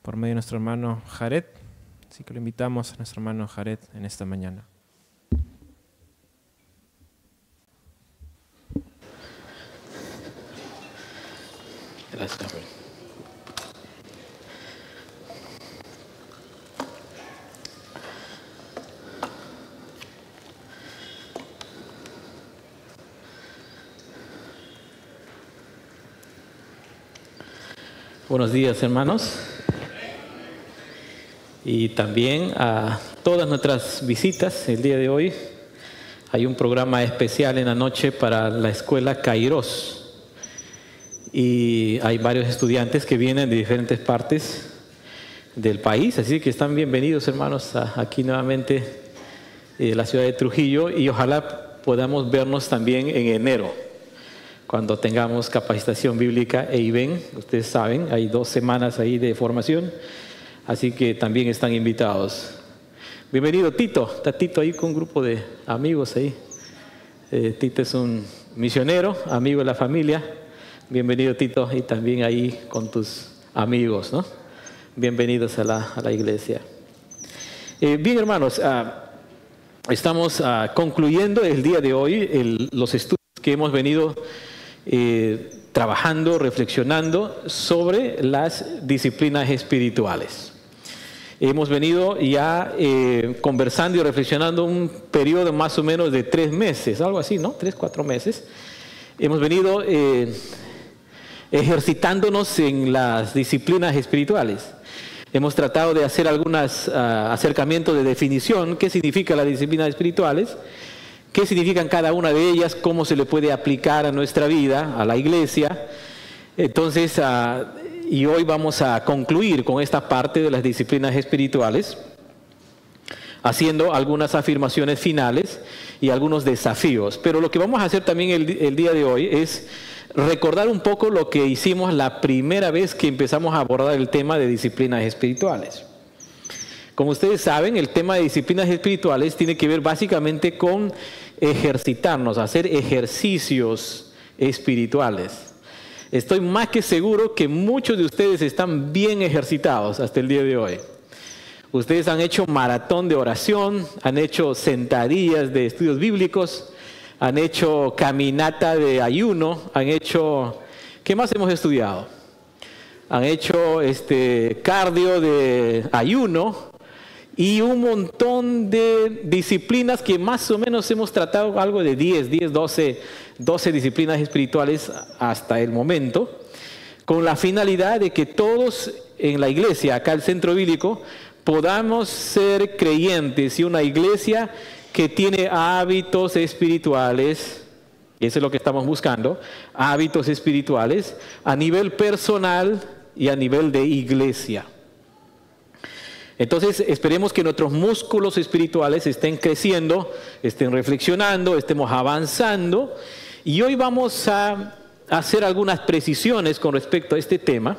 por medio de nuestro hermano Jared. Así que lo invitamos a nuestro hermano Jared en esta mañana. Gracias, Gabriel. Buenos días, hermanos. Y también a todas nuestras visitas el día de hoy. Hay un programa especial en la noche para la escuela Kairos. Y hay varios estudiantes que vienen de diferentes partes del país. Así que están bienvenidos, hermanos, aquí nuevamente en la ciudad de Trujillo. Y ojalá podamos vernos también en enero, cuando tengamos capacitación bíblica e IBEN. Ustedes saben, hay 2 semanas ahí de formación. Así que también están invitados. Bienvenido, Tito. Está Tito ahí con un grupo de amigos ahí. Tito es un misionero, amigo de la familia. Bienvenido, Tito, y también ahí con tus amigos, ¿no? Bienvenidos a la iglesia. Bien, hermanos, estamos concluyendo el día de hoy los estudios que hemos venido trabajando, reflexionando sobre las disciplinas espirituales. Hemos venido ya conversando y reflexionando un periodo más o menos de 3 meses, algo así, ¿no? 3, 4 meses. Hemos venido ejercitándonos en las disciplinas espirituales. Hemos tratado de hacer algunos acercamientos de definición. ¿Qué significan las disciplinas espirituales? ¿Qué significan cada una de ellas? ¿Cómo se le puede aplicar a nuestra vida, a la iglesia? Entonces, y hoy vamos a concluir con esta parte de las disciplinas espirituales, haciendo algunas afirmaciones finales y algunos desafíos. Pero lo que vamos a hacer también el día de hoy es recordar un poco lo que hicimos la primera vez que empezamos a abordar el tema de disciplinas espirituales. Como ustedes saben, el tema de disciplinas espirituales tiene que ver básicamente con ejercitarnos, hacer ejercicios espirituales. Estoy más que seguro que muchos de ustedes están bien ejercitados hasta el día de hoy. Ustedes han hecho maratón de oración, han hecho sentadillas de estudios bíblicos, han hecho caminata de ayuno, han hecho... ¿Qué más hemos estudiado? Han hecho cardio de ayuno y un montón de disciplinas que más o menos hemos tratado, algo de 12 disciplinas espirituales hasta el momento, con la finalidad de que todos en la iglesia, acá el Centro Bíblico, podamos ser creyentes y una iglesia que tiene hábitos espirituales, y eso es lo que estamos buscando, hábitos espirituales a nivel personal y a nivel de iglesia. Entonces esperemos que nuestros músculos espirituales estén creciendo, estén reflexionando, estemos avanzando, y hoy vamos a hacer algunas precisiones con respecto a este tema,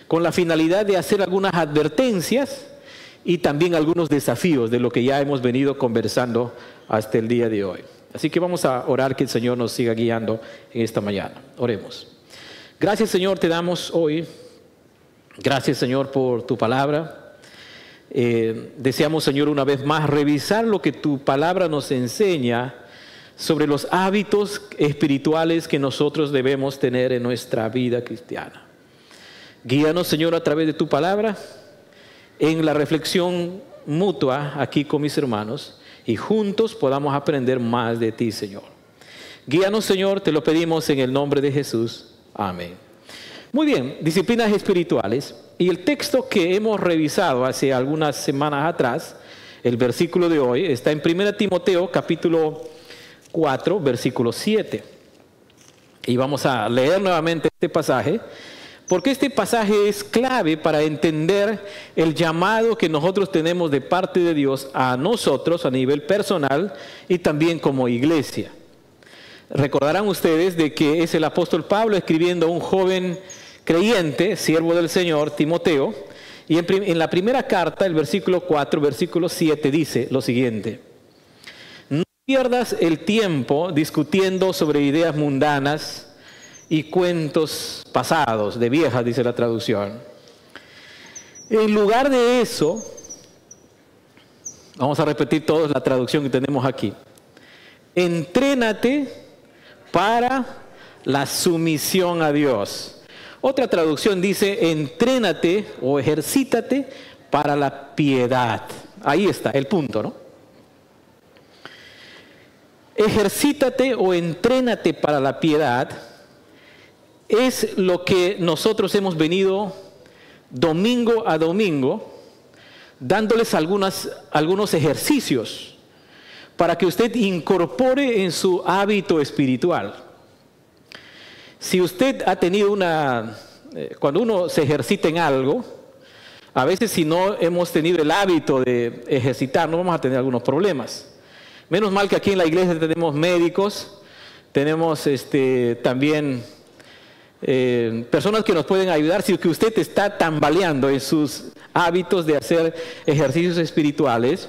con la finalidad de hacer algunas advertencias y también algunos desafíos de lo que ya hemos venido conversando hasta el día de hoy. Así que vamos a orar que el Señor nos siga guiando en esta mañana. Oremos. Gracias, Señor, te damos hoy. Gracias, Señor, por tu palabra. Deseamos, Señor, una vez más revisar lo que tu palabra nos enseña sobre los hábitos espirituales que nosotros debemos tener en nuestra vida cristiana. Guíanos, Señor, a través de tu palabra, en la reflexión mutua aquí con mis hermanos, y juntos podamos aprender más de ti, Señor. Guíanos, Señor, te lo pedimos en el nombre de Jesús. Amén. Muy bien, disciplinas espirituales. Y el texto que hemos revisado hace algunas semanas atrás, el versículo de hoy, está en 1 Timoteo capítulo 4, versículo 7. Y vamos a leer nuevamente este pasaje, porque este pasaje es clave para entender el llamado que nosotros tenemos de parte de Dios a nosotros a nivel personal y también como iglesia. Recordarán ustedes de que es el apóstol Pablo escribiendo a un joven creyente, siervo del Señor, Timoteo, y en la primera carta, el versículo 4, versículo 7, dice lo siguiente: no pierdas el tiempo discutiendo sobre ideas mundanas y cuentos pasados, de viejas, dice la traducción. En lugar de eso, vamos a repetir todos la traducción que tenemos aquí. Entrénate para la sumisión a Dios. Otra traducción dice, entrénate o ejercítate para la piedad. Ahí está el punto, ¿no? Ejercítate o entrénate para la piedad es lo que nosotros hemos venido domingo a domingo dándoles algunos ejercicios para que usted incorpore en su hábito espiritual. Si usted ha tenido cuando uno se ejercita en algo, a veces si no hemos tenido el hábito de ejercitar, no vamos a tener algunos problemas. Menos mal que aquí en la iglesia tenemos médicos, tenemos también personas que nos pueden ayudar si que usted está tambaleando en sus hábitos de hacer ejercicios espirituales.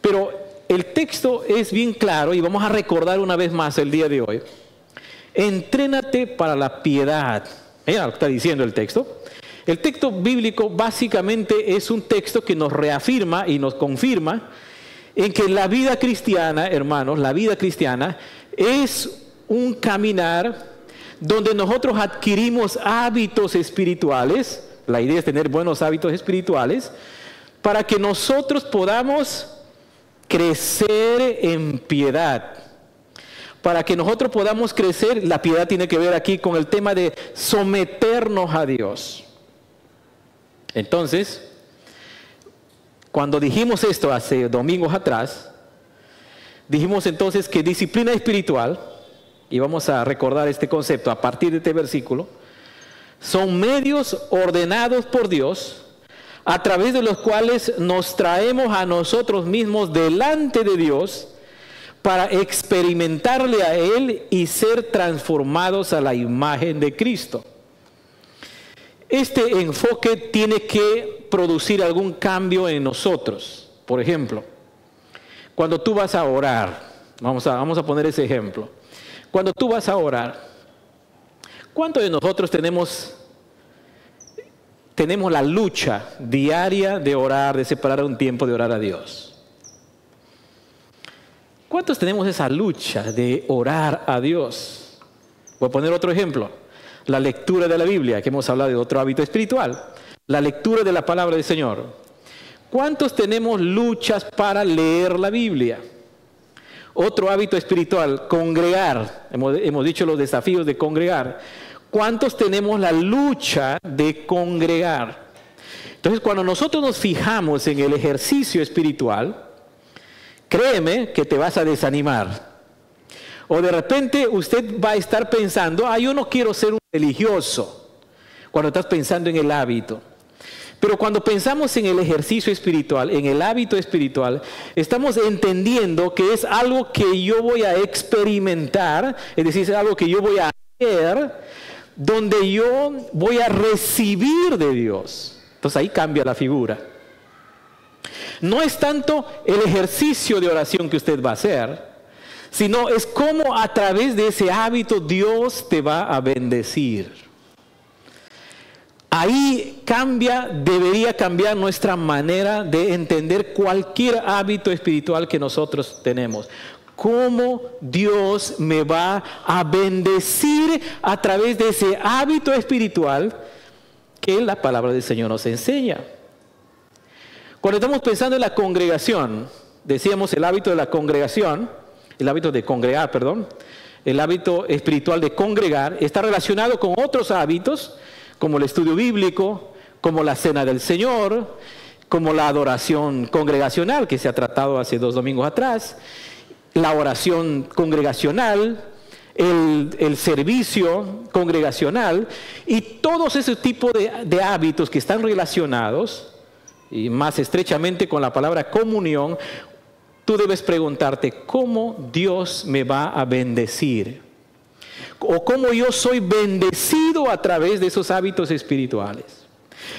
Pero el texto es bien claro y vamos a recordar una vez más el día de hoy. Entrénate para la piedad. Mira lo que está diciendo el texto. El texto bíblico básicamente es un texto que nos reafirma y nos confirma en que la vida cristiana, hermanos, la vida cristiana es un caminar donde nosotros adquirimos hábitos espirituales. La idea es tener buenos hábitos espirituales para que nosotros podamos crecer en piedad. Para que nosotros podamos crecer, la piedad tiene que ver aquí con el tema de someternos a Dios. Entonces, cuando dijimos esto hace domingos atrás, dijimos entonces que disciplina espiritual, y vamos a recordar este concepto a partir de este versículo, son medios ordenados por Dios a través de los cuales nos traemos a nosotros mismos delante de Dios para experimentarle a Él y ser transformados a la imagen de Cristo. Este enfoque tiene que producir algún cambio en nosotros. Por ejemplo, cuando tú vas a orar, vamos a poner ese ejemplo. Cuando tú vas a orar, ¿cuántos de nosotros tenemos la lucha diaria de orar, de separar un tiempo de orar a Dios? ¿Cuántos tenemos esa lucha de orar a Dios? Voy a poner otro ejemplo. La lectura de la Biblia, que hemos hablado de otro hábito espiritual. La lectura de la palabra del Señor. ¿Cuántos tenemos luchas para leer la Biblia? Otro hábito espiritual, congregar. Hemos dicho los desafíos de congregar. ¿Cuántos tenemos la lucha de congregar? Entonces, cuando nosotros nos fijamos en el ejercicio espiritual, créeme que te vas a desanimar. O de repente usted va a estar pensando, yo no quiero ser un religioso, cuando estás pensando en el hábito. Pero cuando pensamos en el ejercicio espiritual, en el hábito espiritual, estamos entendiendo que es algo que yo voy a experimentar, es decir, es algo que yo voy a hacer, donde yo voy a recibir de Dios. Entonces ahí cambia la figura. No es tanto el ejercicio de oración que usted va a hacer, sino es cómo a través de ese hábito Dios te va a bendecir. Ahí debería cambiar nuestra manera de entender cualquier hábito espiritual que nosotros tenemos. Cómo Dios me va a bendecir a través de ese hábito espiritual que la palabra del Señor nos enseña. Cuando estamos pensando en la congregación, decíamos el hábito de la congregación, el hábito de congregar, el hábito espiritual de congregar, está relacionado con otros hábitos, como el estudio bíblico, como la cena del Señor, como la adoración congregacional, que se ha tratado hace 2 domingos atrás, la oración congregacional, el servicio congregacional, y todos esos tipos de hábitos que están relacionados, y más estrechamente con la palabra comunión. Tú debes preguntarte, ¿cómo Dios me va a bendecir? O cómo yo soy bendecido a través de esos hábitos espirituales.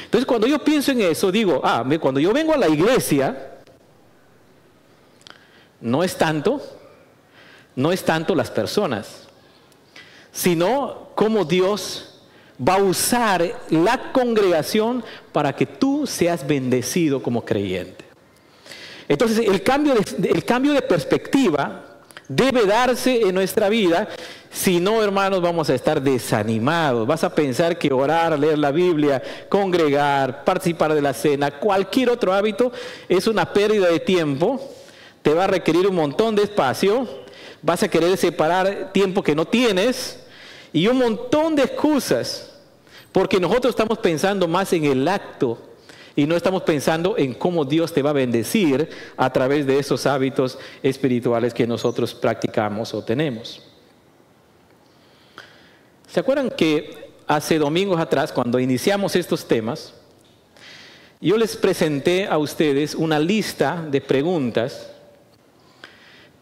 Entonces, cuando yo pienso en eso, digo, cuando yo vengo a la iglesia, no es tanto las personas, sino cómo Dios va a usar la congregación para que tú seas bendecido como creyente. Entonces, el cambio de perspectiva debe darse en nuestra vida. Si no, hermanos, vamos a estar desanimados. Vas a pensar que orar, leer la Biblia, congregar, participar de la cena, cualquier otro hábito es una pérdida de tiempo. Te va a requerir un montón de espacio. Vas a querer separar tiempo que no tienes y un montón de excusas. Porque nosotros estamos pensando más en el acto y no estamos pensando en cómo Dios te va a bendecir a través de esos hábitos espirituales que nosotros practicamos o tenemos. ¿Se acuerdan que hace domingos atrás, cuando iniciamos estos temas, yo les presenté a ustedes una lista de preguntas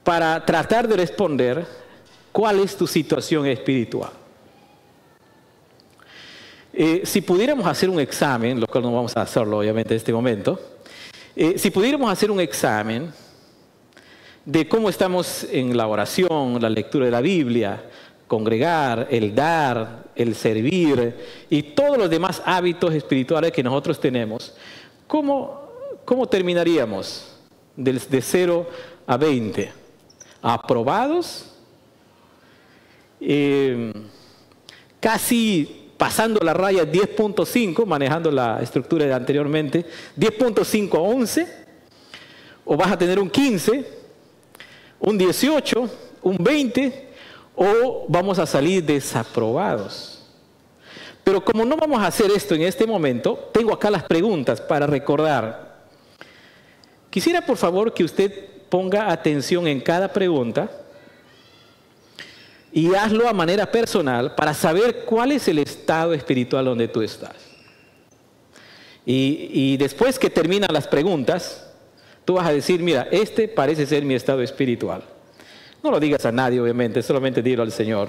para tratar de responder cuál es tu situación espiritual? Si pudiéramos hacer un examen, lo cual no vamos a hacerlo obviamente en este momento, si pudiéramos hacer un examen de cómo estamos en la oración, la lectura de la Biblia, congregar, el dar, el servir y todos los demás hábitos espirituales que nosotros tenemos, ¿cómo terminaríamos de 0 a 20? ¿Aprobados? Casi pasando la raya 10.5, manejando la estructura de anteriormente, 10.5 a 11, o vas a tener un 15, un 18, un 20, o vamos a salir desaprobados. Pero como no vamos a hacer esto en este momento, tengo acá las preguntas para recordar. Quisiera por favor que usted ponga atención en cada pregunta y hazlo a manera personal para saber cuál es el estado espiritual donde tú estás. Y después que terminan las preguntas, tú vas a decir, mira, este parece ser mi estado espiritual. No lo digas a nadie, obviamente, solamente dilo al Señor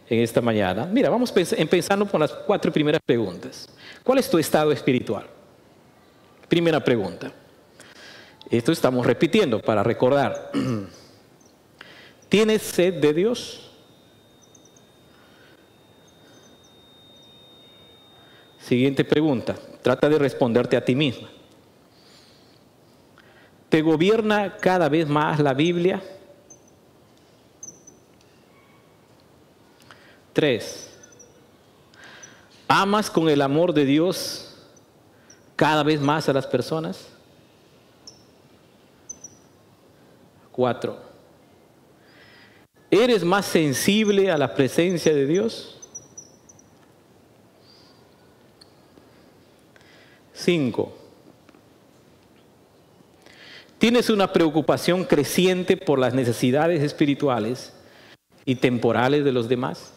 en esta mañana. Mira, vamos empezando por las 4 primeras preguntas. ¿Cuál es tu estado espiritual? Primera pregunta. Esto estamos repitiendo para recordar. ¿Tienes sed de Dios? Siguiente pregunta. Trata de responderte a ti misma. ¿Te gobierna cada vez más la Biblia? 3. ¿Amas con el amor de Dios cada vez más a las personas? 4. ¿Eres más sensible a la presencia de Dios? 5. ¿Tienes una preocupación creciente por las necesidades espirituales y temporales de los demás?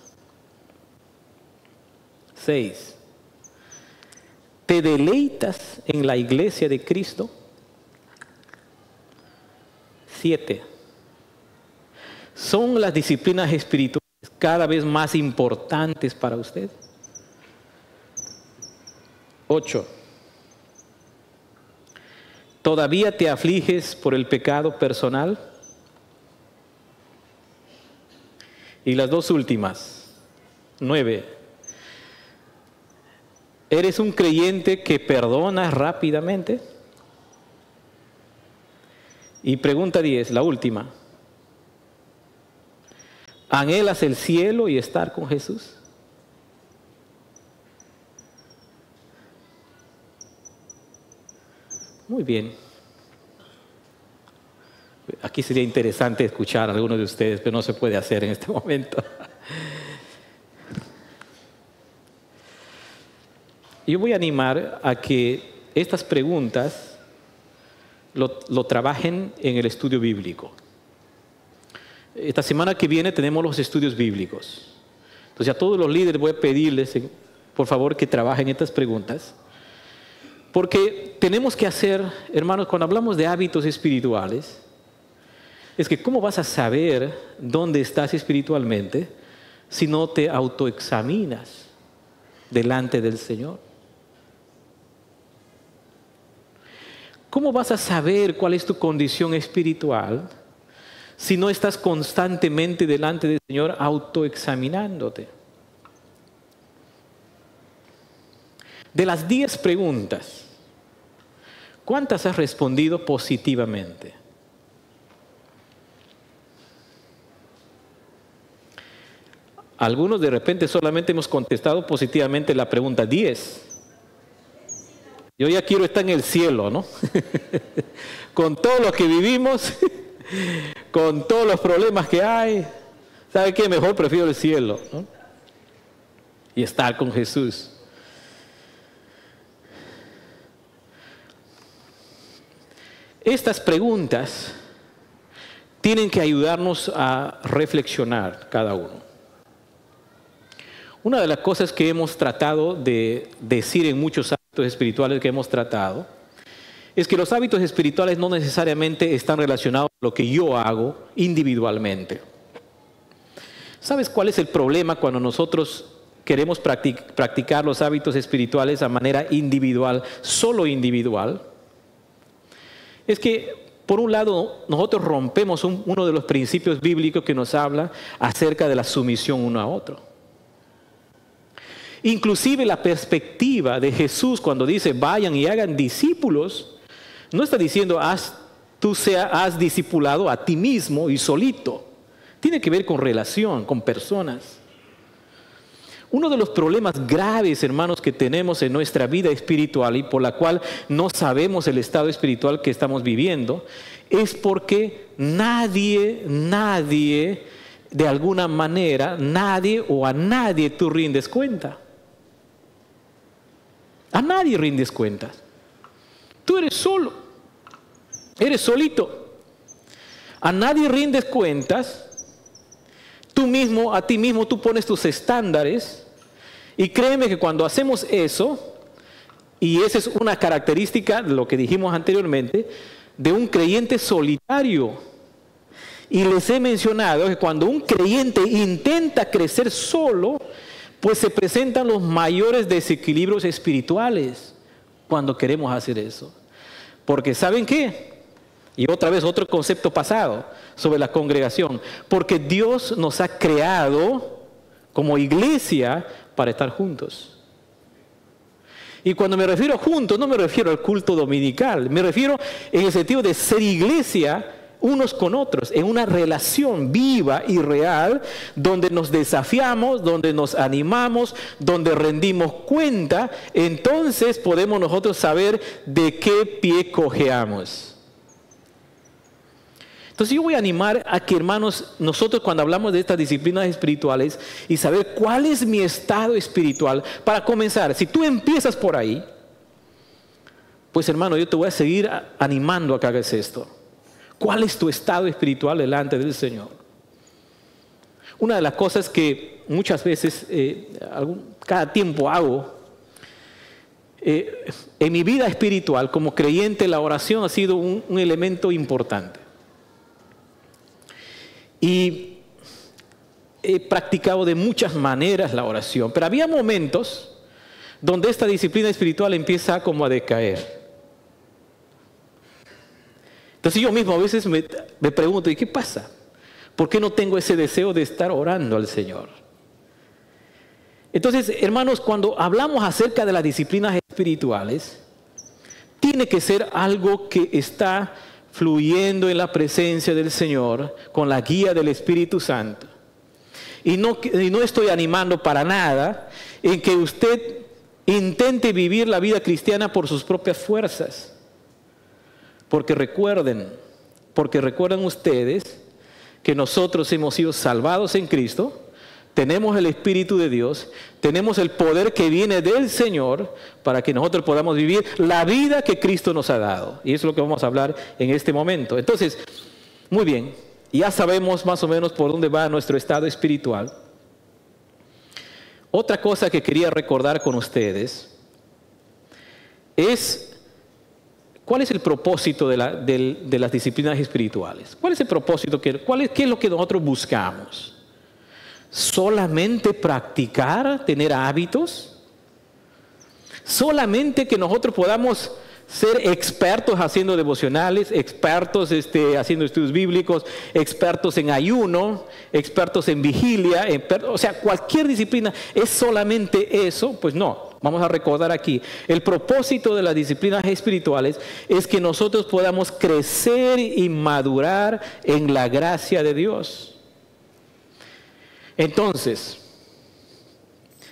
6. ¿Te deleitas en la iglesia de Cristo? 7. ¿Son las disciplinas espirituales cada vez más importantes para usted? 8. ¿Todavía te afliges por el pecado personal? Y las 2 últimas. 9. ¿Eres un creyente que perdona rápidamente? Y pregunta 10, la última. ¿Anhelas el cielo y estar con Jesús? Muy bien. Aquí sería interesante escuchar a algunos de ustedes, pero no se puede hacer en este momento. Yo voy a animar a que estas preguntas lo trabajen en el estudio bíblico. Esta semana que viene tenemos los estudios bíblicos. Entonces a todos los líderes voy a pedirles, por favor, que trabajen estas preguntas. Porque tenemos que hacer, hermanos, cuando hablamos de hábitos espirituales, es que ¿cómo vas a saber dónde estás espiritualmente si no te autoexaminas delante del Señor? ¿Cómo vas a saber cuál es tu condición espiritual si no estás constantemente delante del Señor autoexaminándote? De las 10 preguntas, ¿cuántas has respondido positivamente? Algunos de repente solamente hemos contestado positivamente la pregunta 10. Yo ya quiero estar en el cielo, ¿no? Con todo lo que vivimos, con todos los problemas que hay, ¿sabe qué? Mejor prefiero el cielo, ¿no? Y estar con Jesús. Estas preguntas tienen que ayudarnos a reflexionar cada uno. Una de las cosas que hemos tratado de decir en muchos hábitos espirituales que hemos tratado es que los hábitos espirituales no necesariamente están relacionados con lo que yo hago individualmente. ¿Sabes cuál es el problema cuando nosotros queremos practicar los hábitos espirituales a manera individual, solo individual? Es que, por un lado, nosotros rompemos uno de los principios bíblicos que nos habla acerca de la sumisión uno a otro. Inclusive la perspectiva de Jesús cuando dice vayan y hagan discípulos, no está diciendo has discipulado a ti mismo y solito. Tiene que ver con relación, con personas. Uno de los problemas graves, hermanos, que tenemos en nuestra vida espiritual y por la cual no sabemos el estado espiritual que estamos viviendo, es porque nadie, de alguna manera, a nadie tú rindes cuenta. A nadie rindes cuentas. Tú eres solo. Eres solito. A nadie rindes cuentas. Tú mismo, a ti mismo, tú pones tus estándares. Y créeme que cuando hacemos eso, y esa es una característica de lo que dijimos anteriormente, de un creyente solitario. Y les he mencionado que cuando un creyente intenta crecer solo, pues se presentan los mayores desequilibrios espirituales cuando queremos hacer eso. Porque ¿saben qué? Y otra vez otro concepto pasado sobre la congregación. Porque Dios nos ha creado como iglesia para estar juntos. Y cuando me refiero a juntos, no me refiero al culto dominical. Me refiero en el sentido de ser iglesia unos con otros, en una relación viva y real, donde nos desafiamos, donde nos animamos, donde rendimos cuenta. Entonces podemos nosotros saber de qué pie cojeamos. Entonces yo voy a animar a que, hermanos, nosotros cuando hablamos de estas disciplinas espirituales y saber cuál es mi estado espiritual, para comenzar, si tú empiezas por ahí, pues hermano, yo te voy a seguir animando a que hagas esto. ¿Cuál es tu estado espiritual delante del Señor? Una de las cosas que muchas veces, cada tiempo hago, en mi vida espiritual como creyente, la oración ha sido un elemento importante. Y he practicado de muchas maneras la oración, pero había momentos donde esta disciplina espiritual empieza como a decaer. Entonces yo mismo a veces me pregunto, ¿y qué pasa? ¿Por qué no tengo ese deseo de estar orando al Señor? Entonces, hermanos, cuando hablamos acerca de las disciplinas espirituales, tiene que ser algo que está fluyendo en la presencia del Señor, con la guía del Espíritu Santo. Y no estoy animando para nada en que usted intente vivir la vida cristiana por sus propias fuerzas. Porque recuerden ustedes que nosotros hemos sido salvados en Cristo, tenemos el Espíritu de Dios, tenemos el poder que viene del Señor para que nosotros podamos vivir la vida que Cristo nos ha dado. Y eso es lo que vamos a hablar en este momento. Entonces, muy bien, ya sabemos más o menos por dónde va nuestro estado espiritual. Otra cosa que quería recordar con ustedes es ¿cuál es el propósito de las disciplinas espirituales? ¿Cuál es el propósito? ¿Qué es lo que nosotros buscamos? ¿Solamente practicar, tener hábitos? ¿Solamente que nosotros podamos ser expertos haciendo devocionales, expertos haciendo estudios bíblicos, expertos en ayuno, expertos en vigilia, o sea, cualquier disciplina? ¿Es solamente eso? Pues no. vamos a recordar aquí, el propósito de las disciplinas espirituales es que nosotros podamos crecer y madurar en la gracia de Dios. Entonces,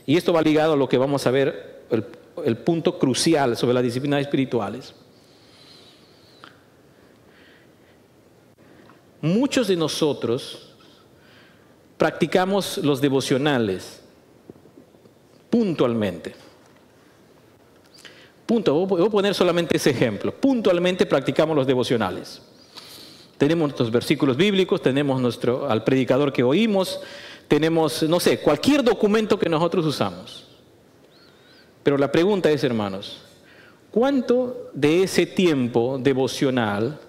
y esto va ligado a lo que vamos a ver, el punto crucial sobre las disciplinas espirituales. Muchos de nosotros practicamos los devocionales puntualmente. Voy a poner solamente ese ejemplo. Puntualmente practicamos los devocionales. Tenemos nuestros versículos bíblicos, tenemos al predicador que oímos, tenemos, no sé, cualquier documento que nosotros usamos. Pero la pregunta es, hermanos, ¿cuánto de ese tiempo devocional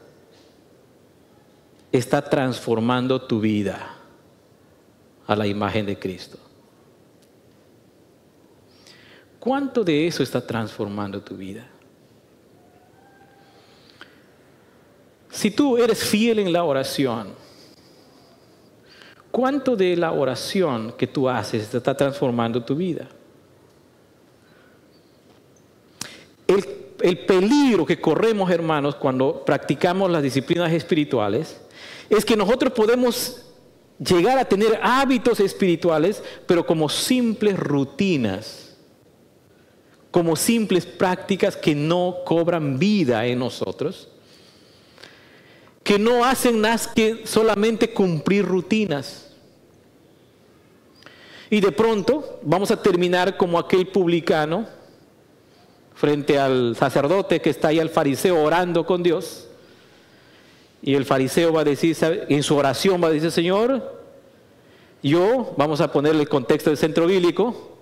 está transformando tu vida a la imagen de Cristo? ¿Cuánto de eso está transformando tu vida? Si tú eres fiel en la oración, ¿cuánto de la oración que tú haces está transformando tu vida? El peligro que corremos, hermanos, cuando practicamos las disciplinas espirituales, es que nosotros podemos llegar a tener hábitos espirituales, pero como simples rutinas, como simples prácticas que no cobran vida en nosotros, que no hacen más que solamente cumplir rutinas. Y de pronto vamos a terminar como aquel publicano frente al sacerdote que está ahí, al fariseo, orando con Dios. Y el fariseo va a decir, en su oración va a decir, Señor, vamos a ponerle el contexto del centro bíblico,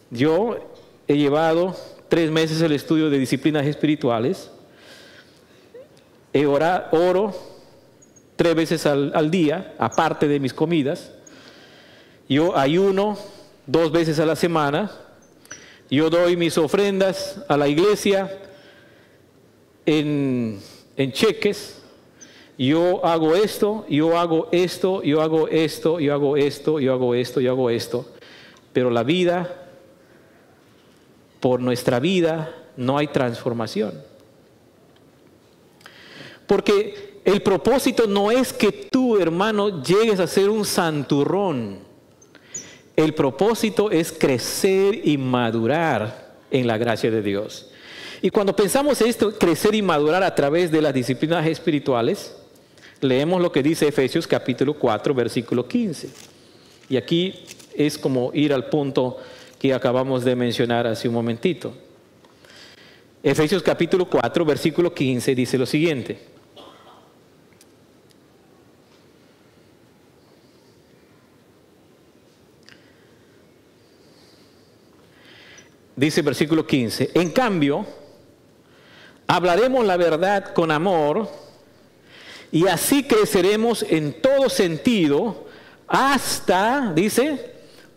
yo he llevado 3 meses el estudio de disciplinas espirituales, oro 3 veces al día, aparte de mis comidas, yo ayuno 2 veces a la semana, yo doy mis ofrendas a la iglesia en cheques, yo hago esto, yo hago esto, yo hago esto, yo hago esto, yo hago esto, yo hago esto. Pero la vida, por nuestra vida, no hay transformación. Porque el propósito no es que tú, hermano, llegues a ser un santurrón. El propósito es crecer y madurar en la gracia de Dios. Y cuando pensamos esto, crecer y madurar a través de las disciplinas espirituales, leemos lo que dice Efesios capítulo 4, versículo 15. Y aquí es como ir al punto que acabamos de mencionar hace un momentito. Efesios capítulo 4, versículo 15 dice lo siguiente. Dice el versículo 15, en cambio, hablaremos la verdad con amor y así creceremos en todo sentido hasta, dice,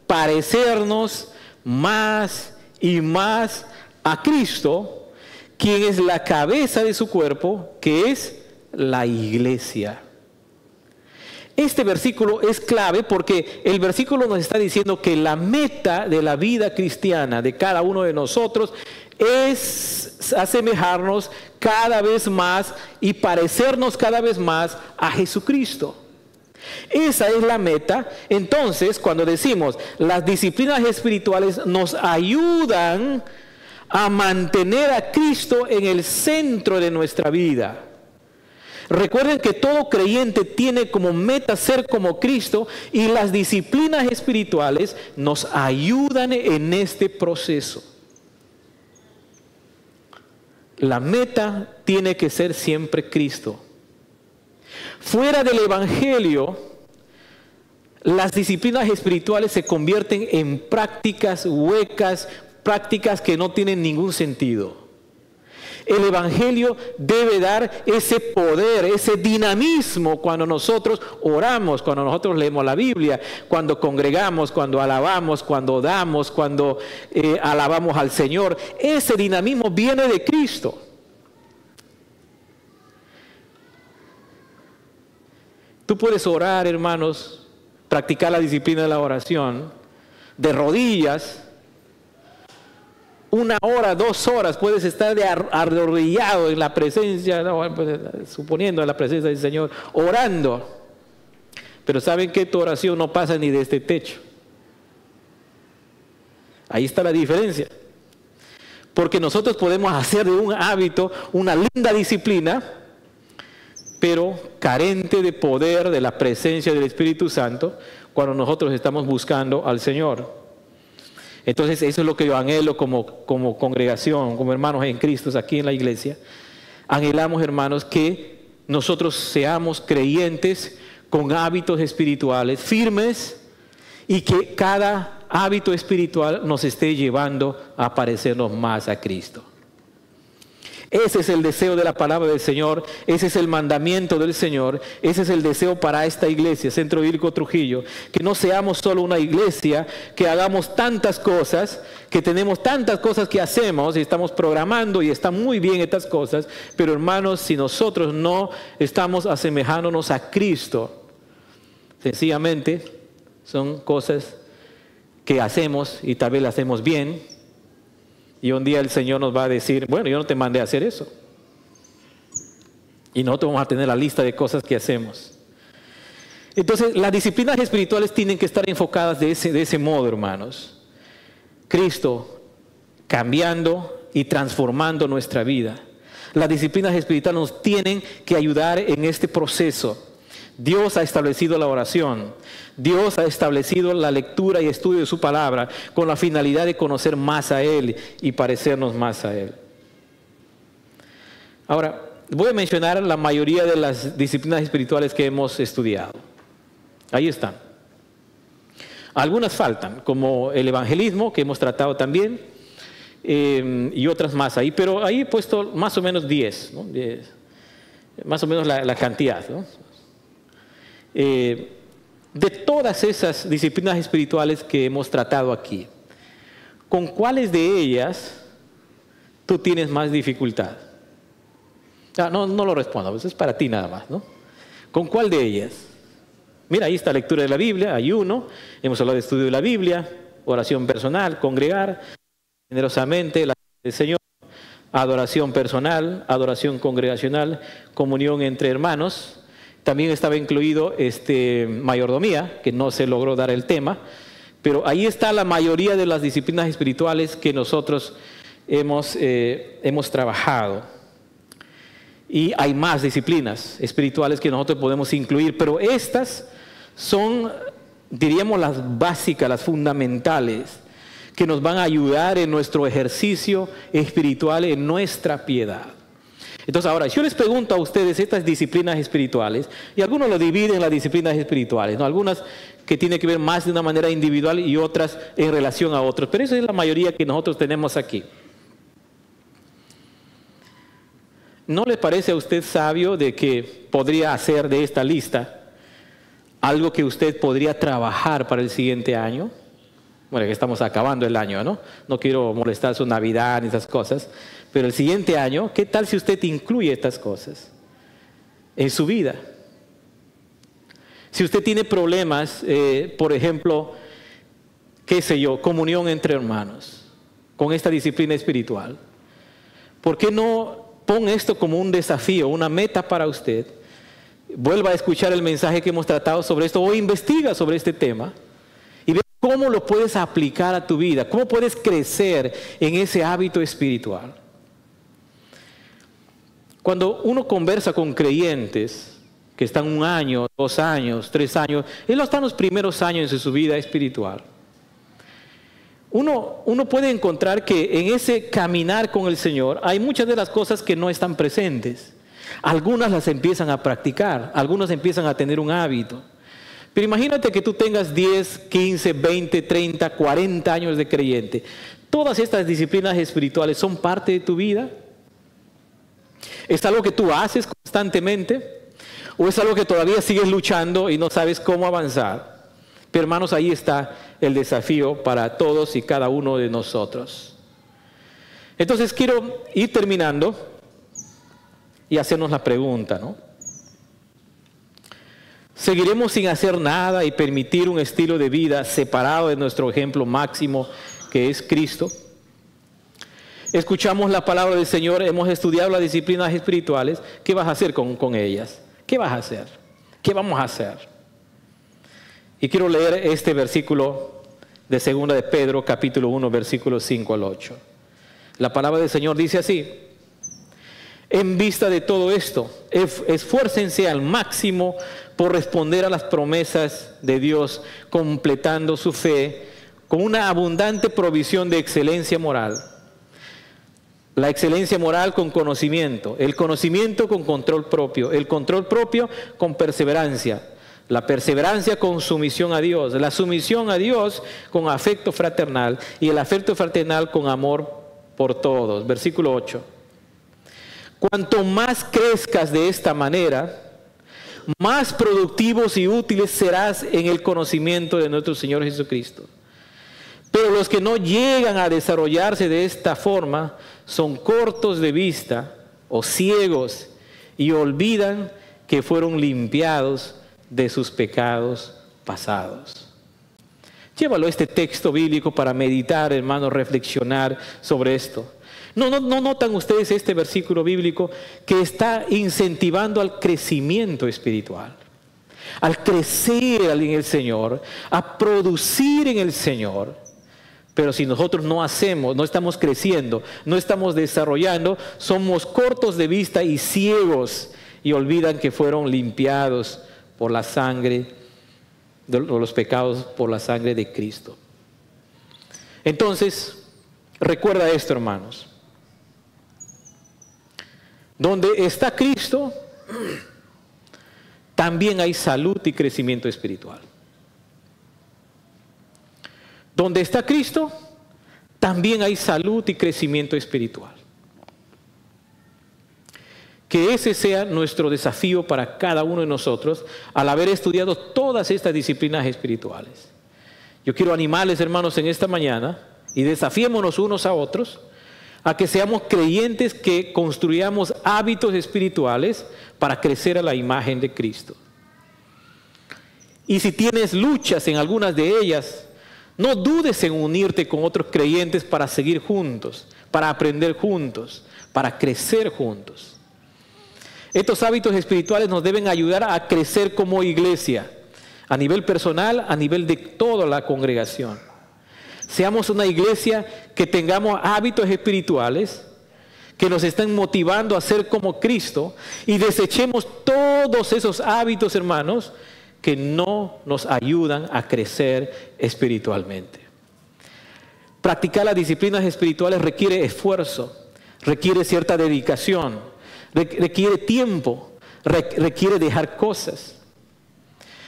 parecernos más y más a Cristo, quien es la cabeza de su cuerpo, que es la iglesia. Este versículo es clave porque el versículo nos está diciendo que la meta de la vida cristiana de cada uno de nosotros es asemejarnos cada vez más y parecernos cada vez más a Jesucristo. Esa es la meta. Entonces, cuando decimos las disciplinas espirituales nos ayudan a mantener a Cristo en el centro de nuestra vida. Recuerden que todo creyente tiene como meta ser como Cristo y las disciplinas espirituales nos ayudan en este proceso. La meta tiene que ser siempre Cristo. Fuera del Evangelio, las disciplinas espirituales se convierten en prácticas huecas, prácticas que no tienen ningún sentido. El Evangelio debe dar ese poder, ese dinamismo cuando nosotros oramos, cuando nosotros leemos la Biblia, cuando congregamos, cuando alabamos, cuando damos, cuando alabamos al Señor. Ese dinamismo viene de Cristo. Tú puedes orar, hermanos, practicar la disciplina de la oración, de rodillas, 1 hora, 2 horas, puedes estar arrodillado en la presencia, suponiendo en la presencia del Señor, orando. Pero ¿saben qué? Tu oración no pasa ni de este techo. Ahí está la diferencia. Porque nosotros podemos hacer de un hábito una linda disciplina, pero carente de poder, de la presencia del Espíritu Santo, cuando nosotros estamos buscando al Señor. Entonces eso es lo que yo anhelo como congregación, como hermanos en Cristo aquí en la iglesia. Anhelamos, hermanos, que nosotros seamos creyentes con hábitos espirituales firmes y que cada hábito espiritual nos esté llevando a parecernos más a Cristo. Ese es el deseo de la palabra del Señor, ese es el mandamiento del Señor, ese es el deseo para esta iglesia, Centro Bíblico Trujillo, que no seamos solo una iglesia, que hagamos tantas cosas, que tenemos tantas cosas que hacemos y estamos programando y están muy bien estas cosas, pero hermanos, si nosotros no estamos asemejándonos a Cristo, sencillamente son cosas que hacemos y tal vez las hacemos bien, y un día el Señor nos va a decir, bueno, yo no te mandé a hacer eso. Y nosotros vamos a tener la lista de cosas que hacemos. Entonces, las disciplinas espirituales tienen que estar enfocadas de ese modo, hermanos. Cristo cambiando y transformando nuestra vida. Las disciplinas espirituales nos tienen que ayudar en este proceso. Dios ha establecido la oración. Dios ha establecido la lectura y estudio de su palabra con la finalidad de conocer más a Él y parecernos más a Él. Ahora, voy a mencionar la mayoría de las disciplinas espirituales que hemos estudiado. Ahí están. Algunas faltan, como el evangelismo, que hemos tratado también, y otras más ahí, pero ahí he puesto más o menos 10, ¿no? 10, más o menos la cantidad, ¿no? De todas esas disciplinas espirituales que hemos tratado aquí, ¿con cuáles de ellas tú tienes más dificultad? No lo respondo, pues es para ti nada más, ¿no? ¿Con cuál de ellas? Mira, ahí está lectura de la Biblia, ayuno, hemos hablado de estudio de la Biblia, oración personal, congregar generosamente la del Señor, adoración personal, adoración congregacional, comunión entre hermanos. También estaba incluido mayordomía, que no se logró dar el tema, pero ahí está la mayoría de las disciplinas espirituales que nosotros hemos trabajado. Y hay más disciplinas espirituales que nosotros podemos incluir, pero estas son, diríamos, las básicas, las fundamentales, que nos van a ayudar en nuestro ejercicio espiritual, en nuestra piedad. Entonces ahora, yo les pregunto a ustedes estas disciplinas espirituales, y algunos lo dividen en las disciplinas espirituales, ¿no? Algunas que tienen que ver más de una manera individual y otras en relación a otros, pero esa es la mayoría que nosotros tenemos aquí. ¿No le parece a usted sabio de que podría hacer de esta lista algo que usted podría trabajar para el siguiente año? Bueno, que estamos acabando el año, ¿no? No quiero molestar su Navidad ni esas cosas, pero el siguiente año, ¿qué tal si usted incluye estas cosas en su vida? Si usted tiene problemas, por ejemplo, qué sé yo, comunión entre hermanos, con esta disciplina espiritual, ¿por qué no pone esto como un desafío, una meta para usted? Vuelva a escuchar el mensaje que hemos tratado sobre esto o investiga sobre este tema y ve cómo lo puedes aplicar a tu vida, cómo puedes crecer en ese hábito espiritual. Cuando uno conversa con creyentes que están 1 año, 2 años, 3 años, ellos están en los primeros años de su vida espiritual, uno puede encontrar que en ese caminar con el Señor hay muchas de las cosas que no están presentes. Algunas las empiezan a practicar, algunas empiezan a tener un hábito. Pero imagínate que tú tengas 10, 15, 20, 30, 40 años de creyente. ¿Todas estas disciplinas espirituales son parte de tu vida? ¿Es algo que tú haces constantemente? ¿O es algo que todavía sigues luchando y no sabes cómo avanzar? Pero hermanos, ahí está el desafío para todos y cada uno de nosotros. Entonces quiero ir terminando y hacernos la pregunta, ¿no? ¿Seguiremos sin hacer nada y permitir un estilo de vida separado de nuestro ejemplo máximo, que es Cristo? Escuchamos la palabra del Señor, hemos estudiado las disciplinas espirituales. ¿Qué vas a hacer con ellas? ¿Qué vas a hacer? ¿Qué vamos a hacer? Y quiero leer este versículo de 2 de Pedro, capítulo 1, versículos 5 al 8. La palabra del Señor dice así: en vista de todo esto, esfuércense al máximo por responder a las promesas de Dios, completando su fe con una abundante provisión de excelencia moral. La excelencia moral con conocimiento, el conocimiento con control propio, el control propio con perseverancia, la perseverancia con sumisión a Dios, la sumisión a Dios con afecto fraternal y el afecto fraternal con amor por todos. Versículo 8. Cuanto más crezcas de esta manera, más productivos y útiles serás en el conocimiento de nuestro Señor Jesucristo. Pero los que no llegan a desarrollarse de esta forma son cortos de vista o ciegos y olvidan que fueron limpiados de sus pecados pasados. Llévalo este texto bíblico para meditar, hermanos, reflexionar sobre esto. ¿No notan ustedes este versículo bíblico que está incentivando al crecimiento espiritual? Al crecer en el Señor, a producir en el Señor. Pero si nosotros no hacemos, no estamos creciendo, no estamos desarrollando, somos cortos de vista y ciegos y olvidan que fueron limpiados por la sangre, de los pecados por la sangre de Cristo. Entonces, recuerda esto, hermanos. Donde está Cristo, también hay salud y crecimiento espiritual. Donde está Cristo, también hay salud y crecimiento espiritual. Que ese sea nuestro desafío para cada uno de nosotros al haber estudiado todas estas disciplinas espirituales. Yo quiero animarles, hermanos, en esta mañana, y desafiémonos unos a otros, a que seamos creyentes que construyamos hábitos espirituales para crecer a la imagen de Cristo. Y si tienes luchas en algunas de ellas, no dudes en unirte con otros creyentes para seguir juntos, para aprender juntos, para crecer juntos. Estos hábitos espirituales nos deben ayudar a crecer como iglesia, a nivel personal, a nivel de toda la congregación. Seamos una iglesia que tengamos hábitos espirituales que nos estén motivando a ser como Cristo y desechemos todos esos hábitos, hermanos, que no nos ayudan a crecer espiritualmente. Practicar las disciplinas espirituales requiere esfuerzo, requiere cierta dedicación, requiere tiempo, requiere dejar cosas.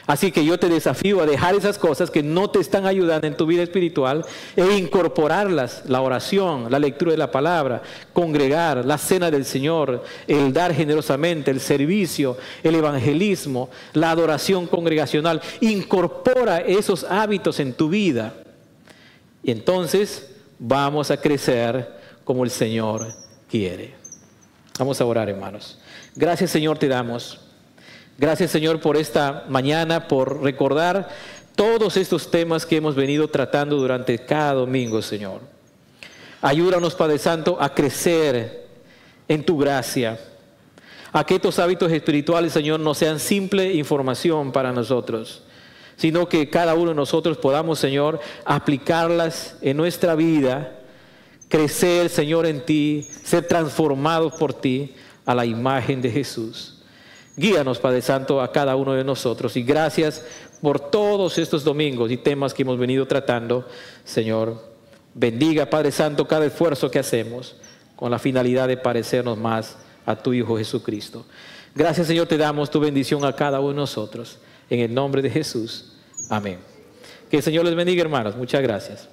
Así que yo te desafío a dejar esas cosas que no te están ayudando en tu vida espiritual e incorporarlas, la oración, la lectura de la palabra, congregar, la cena del Señor, el dar generosamente, el servicio, el evangelismo, la adoración congregacional. Incorpora esos hábitos en tu vida y entonces vamos a crecer como el Señor quiere. Vamos a orar, hermanos. Gracias, Señor, te damos. Gracias, Señor, por esta mañana, por recordar todos estos temas que hemos venido tratando durante cada domingo, Señor. Ayúdanos, Padre Santo, a crecer en tu gracia. A que estos hábitos espirituales, Señor, no sean simple información para nosotros, sino que cada uno de nosotros podamos, Señor, aplicarlas en nuestra vida, crecer, Señor, en ti, ser transformados por ti a la imagen de Jesús. Guíanos, Padre Santo, a cada uno de nosotros. Y gracias por todos estos domingos y temas que hemos venido tratando, Señor. Bendiga, Padre Santo, cada esfuerzo que hacemos con la finalidad de parecernos más a tu Hijo Jesucristo. Gracias, Señor, te damos tu bendición a cada uno de nosotros. En el nombre de Jesús. Amén. Que el Señor les bendiga, hermanos. Muchas gracias.